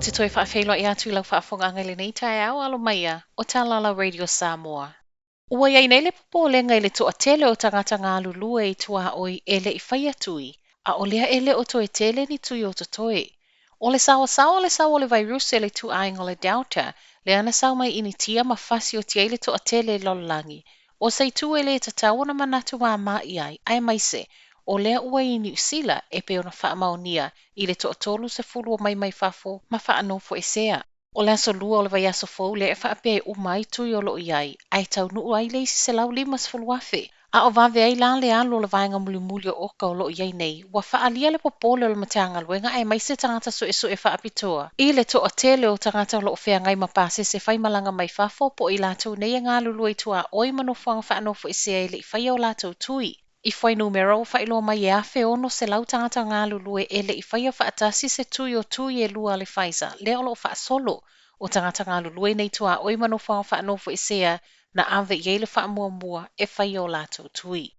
te toi whaawhelua I atu I lau whaafonganga le nei tae au alo maia o Talala Radio Samoa. Ua iai nei le popolenga I le toa tele o tangata ngā lulue I tua oi ele I whaia tui, a o lea ele o toe tele ni tui o to toi. O le sawa le sawa le virus e le tu ainga le Delta, le ana sau mai initia ma fasi o tia le toa tele lololangi. O sei tu ele ta tawana manatu wa mai ai mai se, o lea ua I New Zealand e pe ona wha maonia I le toa tolu se fulu o mai fafo ma wha anofo e sea. O le aso lua o le vai aso fau le e wha ape o mai tui o lo iai, ai tau nuu ai leisi se lau limas fulu afe. A o vave ai la le alo le vaenga muli muli o oka o lo iai nei, wa wha alia le popole o le matanga luenga ai mai se tangata so e wha apitoa. I le toa tele o tangata o lo whea ngai mapase se whai malanga mai fafo po I lato nei ngā lulu I tua oi manofuanga wha anofo e sea I le I whai o lato tui. I whai numero o whailo mai e awhi ono se lau tangata ngā lulue e le I whai o whaatasi se tui o tui e lua le Pfizer, le olo wha solo o tangata ngā lulue nei tua oi manofuanga wha anofo e sea na ave I le wha mua e whai o lato tui.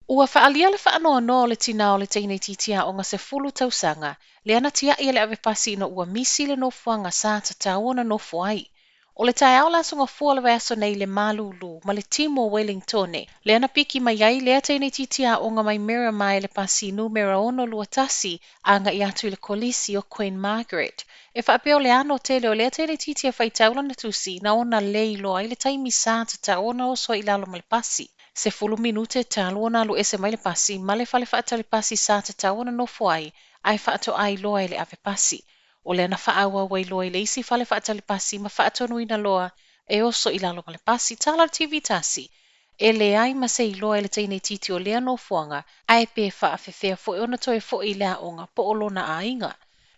Ua whaalia le whaanoa no le tina o le teine titia o ngā se fulu tausanga, le ana tia I le ave pasi no ua misi le nofuanga sa ta taona nofu ai. O le tae au laso ngā fua le vaso nei le malulu, ma le timo Wellingtone, le ana piki mai ai le teine titia o ngā mai mera mai le pasi numero ono luatasi a ngā I atu le kolisi o Queen Margaret. E whaapeo le ano tele o le teine titia whai taula na tusi na ona leilo ai le taimi sa ta taona o so I lalo ma le pasi. Se fulu minute talu ona lu ese mai le pasi, ma le fale whaata le pasi sa ta taona no fuai, ai whaato ai loa I le ave pasi. O le ana whaaua wai loa I le isi fale whaata le pasi, ma whaato nuina loa, e oso I lalo ma le pasi, tala TV tasi. E le ai ma se I loa I le teine titi o lea no fuanga, ai pe whaafewhea fo e ona toe fo I lea onga po o lona a inga.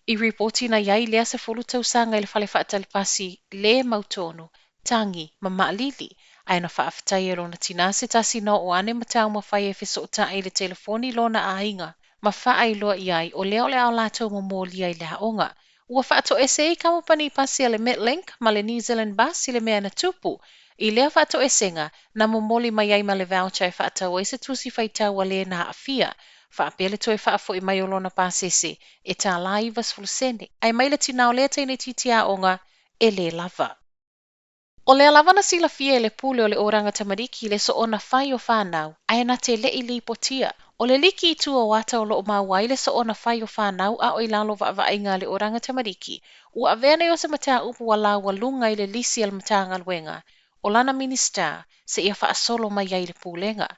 I reporti na iai lea se fulu tausanga I le fale whaata le pasi, le mautonu, tangi, ma maalili, ai na whaafetai e rona tina se tasi no o ane matau ma whai e fiso o ta e le telefoni lona a inga, ma wha ai loa iai o leo le au lato mo mōli ai lea onga. Ua whaato ese I kamupani pasi a le Metlink ma le New Zealand bus I le mea na tupu. I lea whaato esenga na momoli mai ai ma le voucher e whaatau e se tusi whaitau a le na afia. Whaapele toe whaafo I mai o lona pasese e tā lai vasfulusene. Ai mai le tinao lea teine titia onga e le lava. O le alava na sila fia le pule o le oranga tamariki le so ona whai o whanau, ai na te le I li potia. O le liki I tua wata o lo o mawai le so ona whai o whanau a o I lalo wa inga le oranga tamariki. Ua avena o se mataa upu wala walunga I le lisi al mataa ngalwenga. O lana minister se ia wha solo mai ai le pulenga.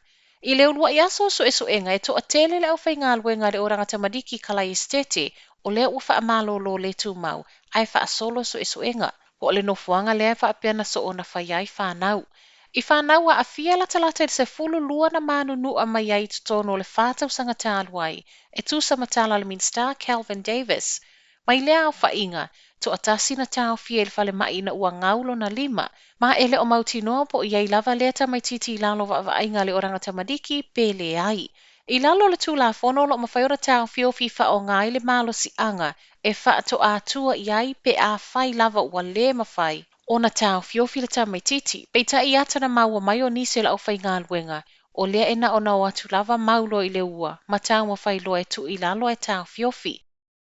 I le ulua I aso so enga e to a tele le au whai ngalwenga le oranga tamariki kala I stete o le ua wha amalo lo le tu mau, ai wha solo so enga. O le nofuanga lea whaapena so ona whai ai whanau. I whanau a awhia latalata se fulu lua na manu nua mai ai tutono le whātau sanga tāluai, e tūsa matala le minister Calvin Davis. Mai lea au whainga, to atasi na tāo fia le whale mai na ua ngaulo na lima, ma ele o mauti noa po iai lava lea ta mai titi I lalo wa inga le oranga tamadiki pe le ai. I lalo le tūla whono lo mawhaiora tāo fiofi wha o ngai le malo si anga, e whaato a tua iai pe a whai lava ua le mawhai. O na tāo fiofi le tā mai titi, pe ta I atana maua mai o nise la au whai ngā luenga, o lea ena o na o atu lava maulo I le ua, ma tāo mawhai loa e tu I lalo e tāo fiofi.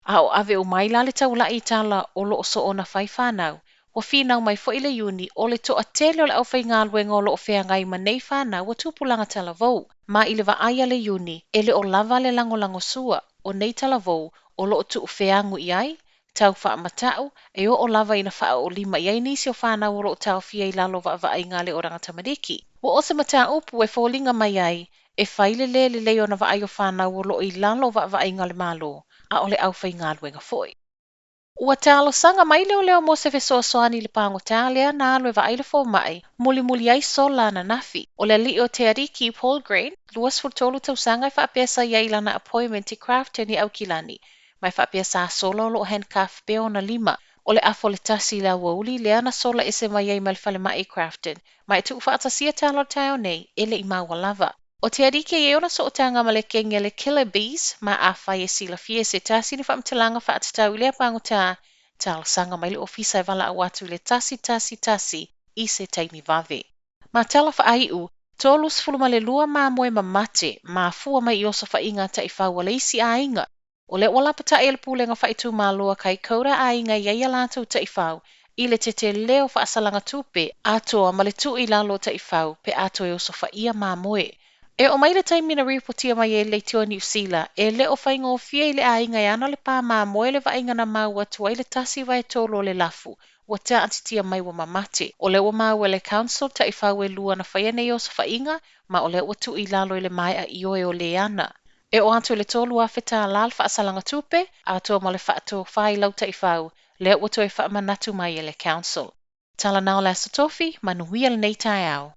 A o ave o mai la le taula I tala o lo so o na whai whanau, wa whinau mai fo I le uni o le to a tele o le au whai ngā luenga o lo o whea ngai ma nei whanau wa tupulanga tala vau, ma I le wa aia le uni, ele o lava le lango sua, o nei tala vau, o lo o tu wheangu I ai, tau wha matau, e o lava ina wha o lima I ai nisi o whanau o lo o tau fia I lalo wa inga le oranga tamariki. Wa o se matau upu e fōlinga mai ai, e whaile le o na wa ai o whanau o lo I lalo wa inga le malo, a o le au whai ngā luenga foi. Ua talo sanga mai leo mo se fesoa soani le pango tālea na alwe wa aile fō mai, muli ai sola na nafi. O le li o te ariki Paul Green, luas fultolu tau sanga I whaapesa I lana appointment I Crafton I Aukilani, mai whaapesa sola o lo handcuff beo na lima. O le afo le tasi la wauli le ana sola ese mai ai malfale mai I Crafton, mai tu whaatasia talo tau nei, ele I maua lava. O te arike e ona so o tanga ma le kenga le Killer Bees, ma a whai e sila fie se tasi ni whaamtalanga whaatatau I lea pango tā, tala sanga mai le ofisa e wala awatu le tasi I se taimi vave. Ma tala whaai u, tolus fuluma le lua ma moe ma mate, ma fua mai I oso whainga ta I whaua le isi a inga. O le wala pata e le pulenga whaitu mālua kai kaura a inga ia lātou ta i whau, i le te leo whaasalanga tupe, atoa ma le tu i lalo ta i whau, pe atoa e o sofa ia mā moe. E o maila taimina ripotia mai e le tio New Zealand, e le o whainga o fia i le a inga e ana le pā mā moe le wainga na mau atua i le tasi vai tolo le lafu, wa te atitia mai wa mamate. O le wa mau e le council ta i whau e lua na whaia nei o sofa inga, ma o le o tu i lalo i le mai a ioe o le ana. E o atu le tolu a feta lal whaasalanga tupe, a toa ma le whaato whai lauta i whau, le o to e whaamanatu mai e le council. Tala nao la satofi, manuia le nei tai au.